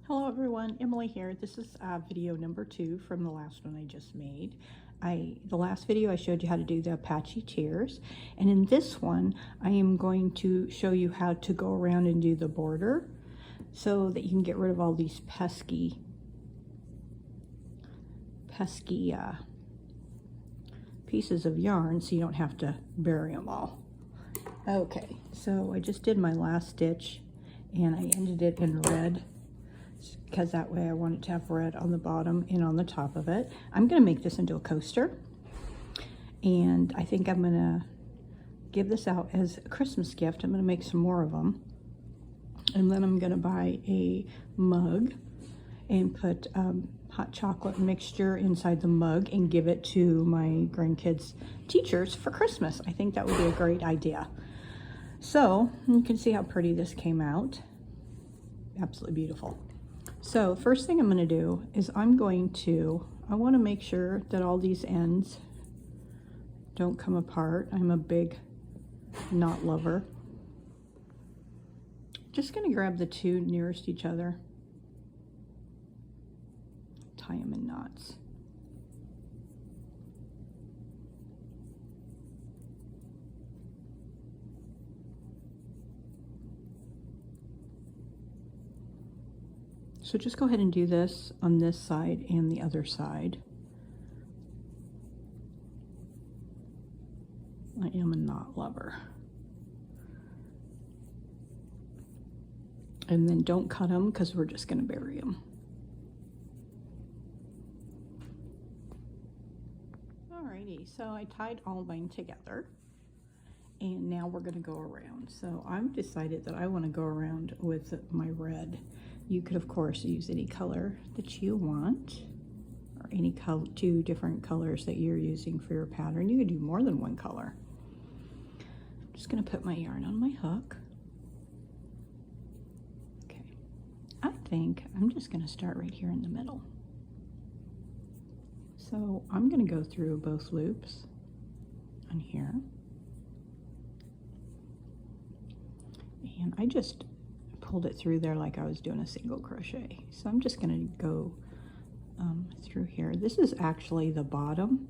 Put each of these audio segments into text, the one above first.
Hello everyone, Emily here. This is video number 2 from the last one I just made. The last video I showed you how to do the Apache tears, and in this one I am going to show you how to go around and do the border so that you can get rid of all these pesky pieces of yarn so you don't have to bury them all. Okay, so I just did my last stitch and I ended it in red, because that way I want it to have red on the bottom and on the top of it. I'm going to make this into a coaster, and I think I'm going to give this out as a Christmas gift. I'm going to make some more of them, and then I'm going to buy a mug and put hot chocolate mixture inside the mug and give it to my grandkids' teachers for Christmas. I think that would be a great idea. So you can see how pretty this came out. Absolutely beautiful. So first thing I'm going to do is I want to make sure that all these ends don't come apart. I'm a big knot lover. Just going to grab the two nearest each other, tie them in knots. So just go ahead and do this on this side and the other side. I am a knot lover. And then don't cut them because we're just going to bury them. Alrighty, so I tied all mine together. And now we're going to go around. So I've decided that I want to go around with my red. You could, of course, use any color that you want, or any two different colors that you're using for your pattern. You could do more than one color. I'm just going to put my yarn on my hook. Okay, I think I'm just going to start right here in the middle. So I'm going to go through both loops on here. And I just pulled it through there like I was doing a single crochet. So I'm just going to go through here. This is actually the bottom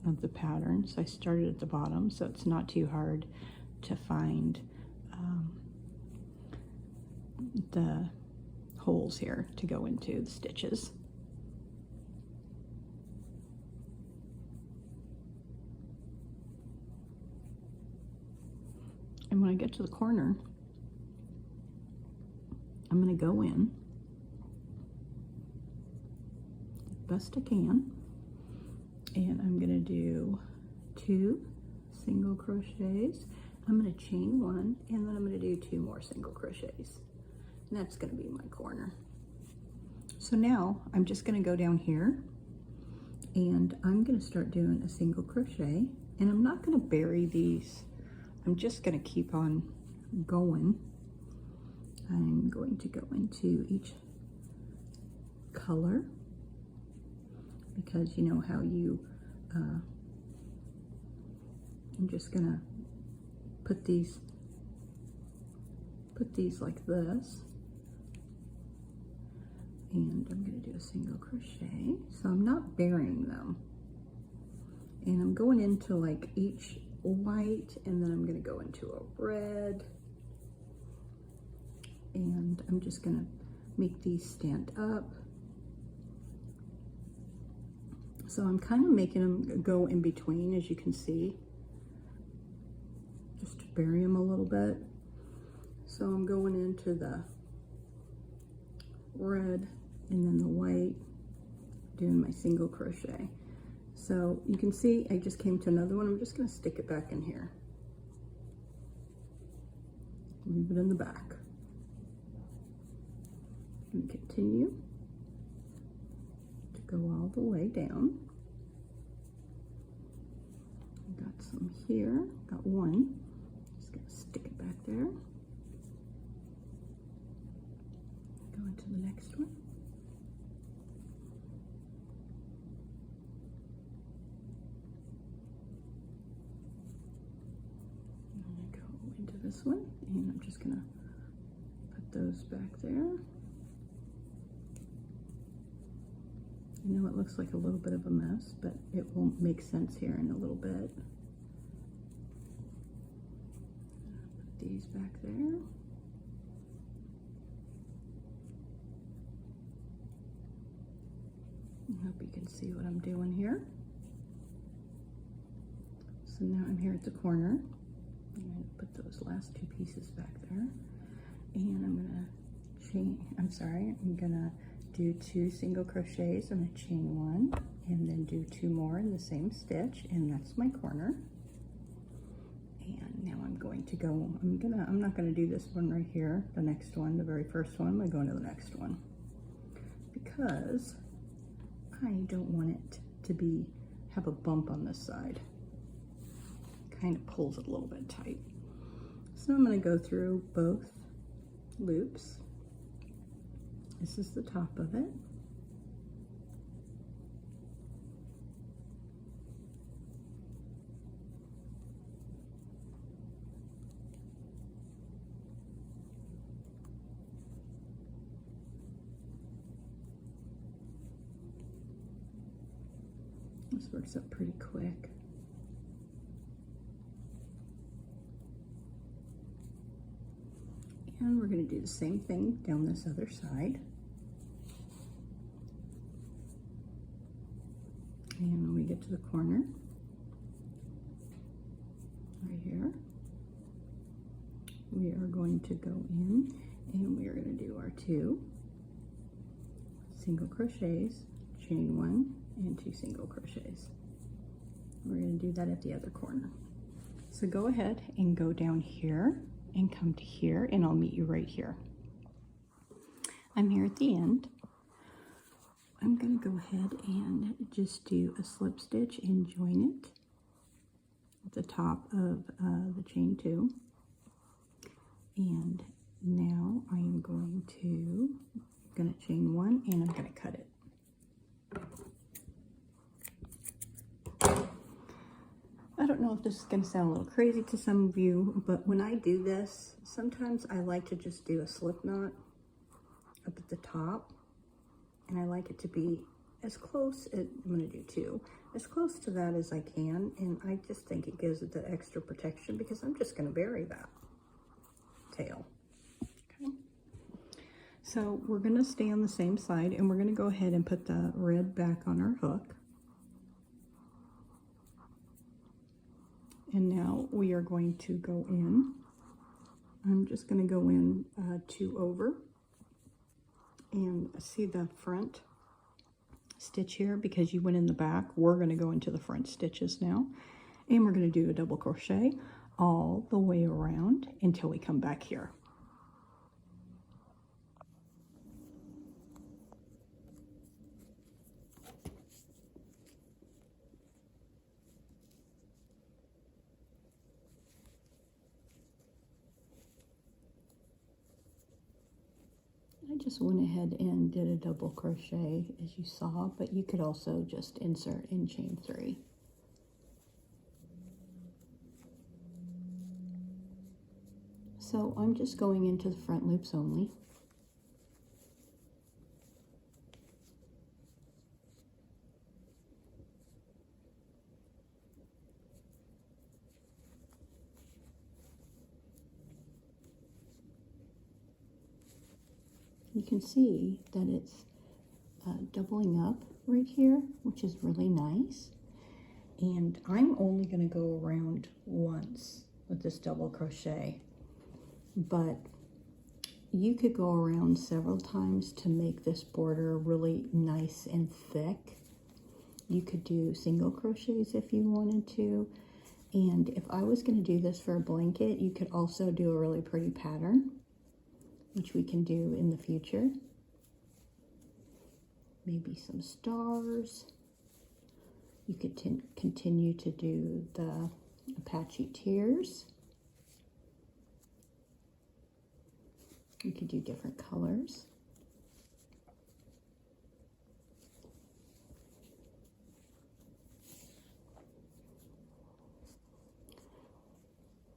of the pattern. So I started at the bottom, so it's not too hard to find the holes here to go into the stitches. And when I get to the corner, I'm going to go in the best I can, and I'm going to do 2 single crochets. I'm going to chain 1, and then I'm going to do 2 more single crochets, and that's going to be my corner. So now I'm just going to go down here, and I'm going to start doing a single crochet, and I'm not going to bury these. I'm just going to keep on going. I'm going to go into each color, because you know how you, I'm just going to put these like this, and I'm going to do a single crochet. So I'm not burying them, and I'm going into like each white, and then I'm going to go into a red, and I'm just going to make these stand up. So I'm kind of making them go in between, as you can see, just to bury them a little bit. So I'm going into the red and then the white, doing my single crochet. So you can see I just came to another one. I'm just going to stick it back in here. Leave it in the back. And continue to go all the way down. Got some here. Got one. Just going to stick it back there. Go into the next one. This one, and I'm just gonna put those back there. I know it looks like a little bit of a mess, but it will make sense here in a little bit. Put these back there. I hope you can see what I'm doing here. So now I'm here at the corner. I'm going to put those last two pieces back there. And I'm going to do 2 single crochets. I'm going to chain 1 and then do 2 more in the same stitch, and that's my corner. And now I'm going to go, I'm not going to do this one right here, the next one, the very first one. I'm going to go into the next one because I don't want it to have a bump on this side. Kind of pulls it a little bit tight. So I'm going to go through both loops. This is the top of it. This works up pretty quick. And we're going to do the same thing down this other side. And when we get to the corner, right here, we are going to go in and we are going to do our 2 single crochets, chain 1 and 2 single crochets. We're going to do that at the other corner. So go ahead and go down here and come to here, and I'll meet you right here. I'm here at the end. I'm going to go ahead and just do a slip stitch and join it at the top of the chain 2. And now I am going to chain 1 and I'm going to cut it. I don't know if this is going to sound a little crazy to some of you, but when I do this, sometimes I like to just do a slip knot up at the top, and I like it to be as close, I'm going to do 2, as close to that as I can, and I just think it gives it that extra protection because I'm just going to bury that tail. Okay. So we're going to stay on the same side, and we're going to go ahead and put the red back on our hook. And now we are going to go in. I'm just going to go in 2 over and see the front stitch here because you went in the back. We're going to go into the front stitches now, and we're going to do a double crochet all the way around until we come back here. I just went ahead and did a double crochet as you saw, but you could also just insert in chain 3. So I'm just going into the front loops only. You can see that it's doubling up right here, which is really nice. And I'm only going to go around once with this double crochet, but you could go around several times to make this border really nice and thick. You could do single crochets if you wanted to. And if I was going to do this for a blanket, you could also do a really pretty pattern, which we can do in the future. Maybe some stars. You could continue to do the Apache tears. You could do different colors.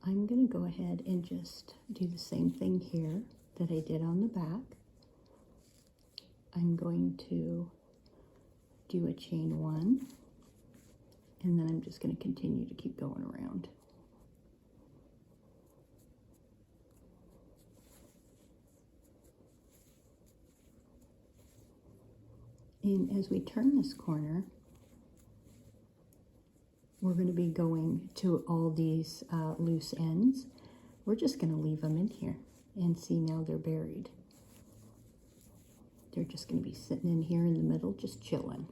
I'm going to go ahead and just do the same thing here. that I did on the back. I'm going to do a chain 1, and then I'm just going to continue to keep going around. And as we turn this corner, we're going to be going to all these loose ends. We're just going to leave them in here, and see, now they're buried. They're just going to be sitting in here in the middle, just chilling.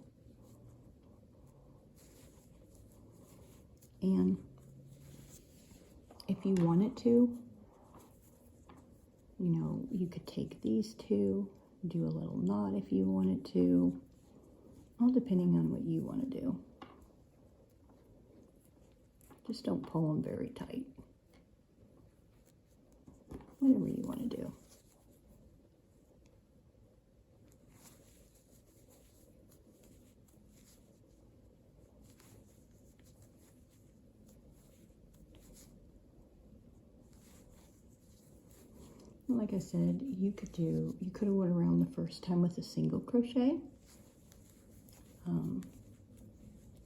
And if you wanted to, you know, you could take these two, do a little knot if you wanted to, all depending on what you want to do. Just don't pull them very tight. Whatever you want to do. Like I said, you could have went around the first time with a single crochet. And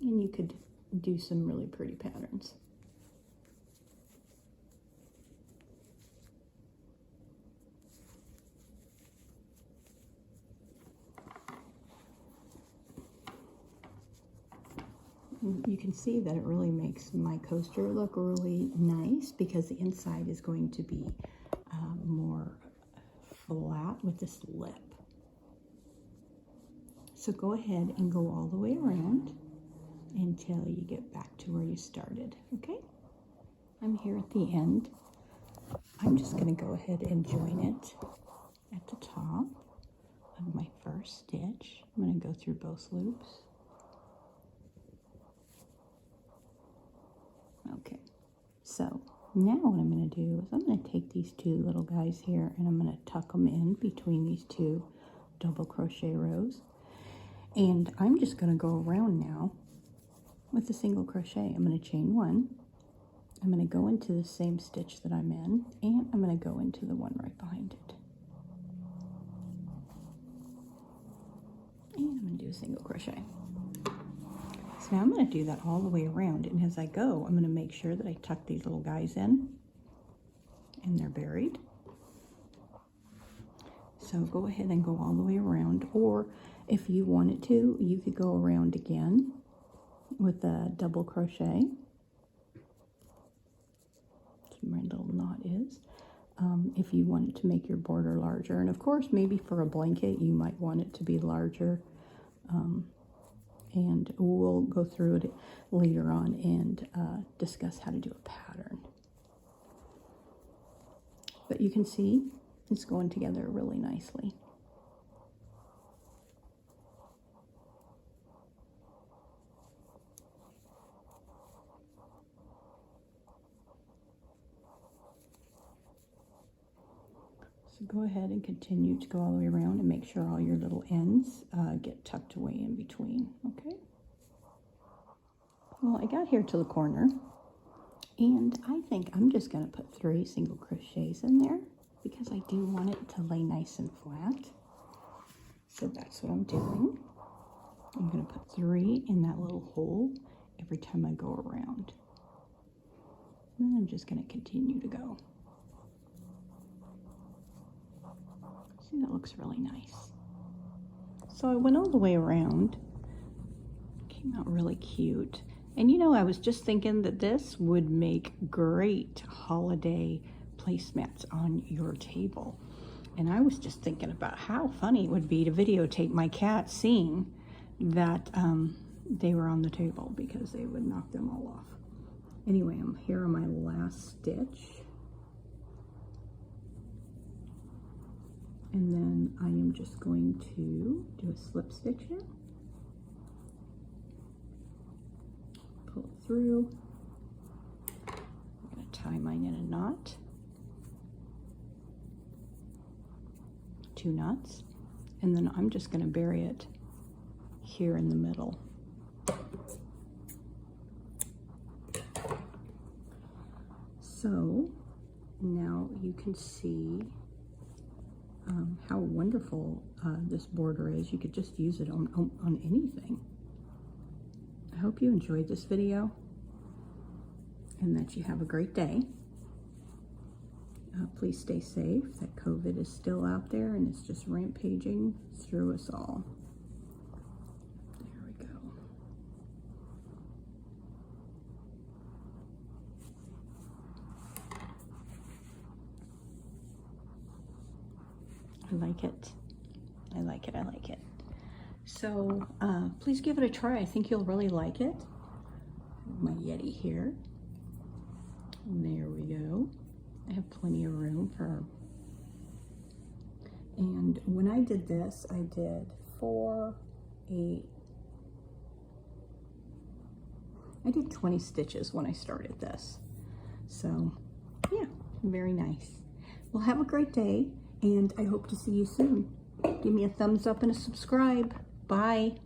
you could do some really pretty patterns. You can see that it really makes my coaster look really nice, because the inside is going to be more flat with this lip. So go ahead and go all the way around until you get back to where you started, okay? I'm here at the end. I'm just going to go ahead and join it at the top of my first stitch. I'm going to go through both loops. Okay, so now what I'm going to do is I'm going to take these two little guys here, and I'm going to tuck them in between these two double crochet rows. And I'm just going to go around now with a single crochet. I'm going to chain 1. I'm going to go into the same stitch that I'm in, and I'm going to go into the one right behind it. And I'm going to do a single crochet. So now I'm going to do that all the way around, and as I go, I'm going to make sure that I tuck these little guys in, and they're buried. So go ahead and go all the way around, or if you wanted to, you could go around again with a double crochet. That's where my little knot is. If you wanted to make your border larger, and of course, maybe for a blanket, you might want it to be larger. And we'll go through it later on and discuss how to do a pattern. But you can see it's going together really nicely. So go ahead and continue to go all the way around and make sure all your little ends get tucked away in between, okay? Well, I got here to the corner, and I think I'm just going to put 3 single crochets in there, because I do want it to lay nice and flat. So that's what I'm doing. I'm going to put 3 in that little hole every time I go around. And then I'm just going to continue to go. See, that looks really nice. So I went all the way around. Came out really cute. And you know, I was just thinking that this would make great holiday placemats on your table. And I was just thinking about how funny it would be to videotape my cat seeing that they were on the table, because they would knock them all off. Anyway, I'm here on my last stitch. And then I am just going to do a slip stitch here. Pull it through. I'm going to tie mine in a knot. 2 knots. And then I'm just going to bury it here in the middle. So now you can see how wonderful this border is. You could just use it on anything. I hope you enjoyed this video and that you have a great day. Please stay safe. That COVID is still out there and it's just rampaging through us all. There we go. I like it. I like it. I like it. So please give it a try. I think you'll really like it. My Yeti here. And there we go. I have plenty of room for. And when I did this, I did 4, 8. I did 20 stitches when I started this. So yeah, very nice. Well, have a great day, and I hope to see you soon. Give me a thumbs up and a subscribe. Bye.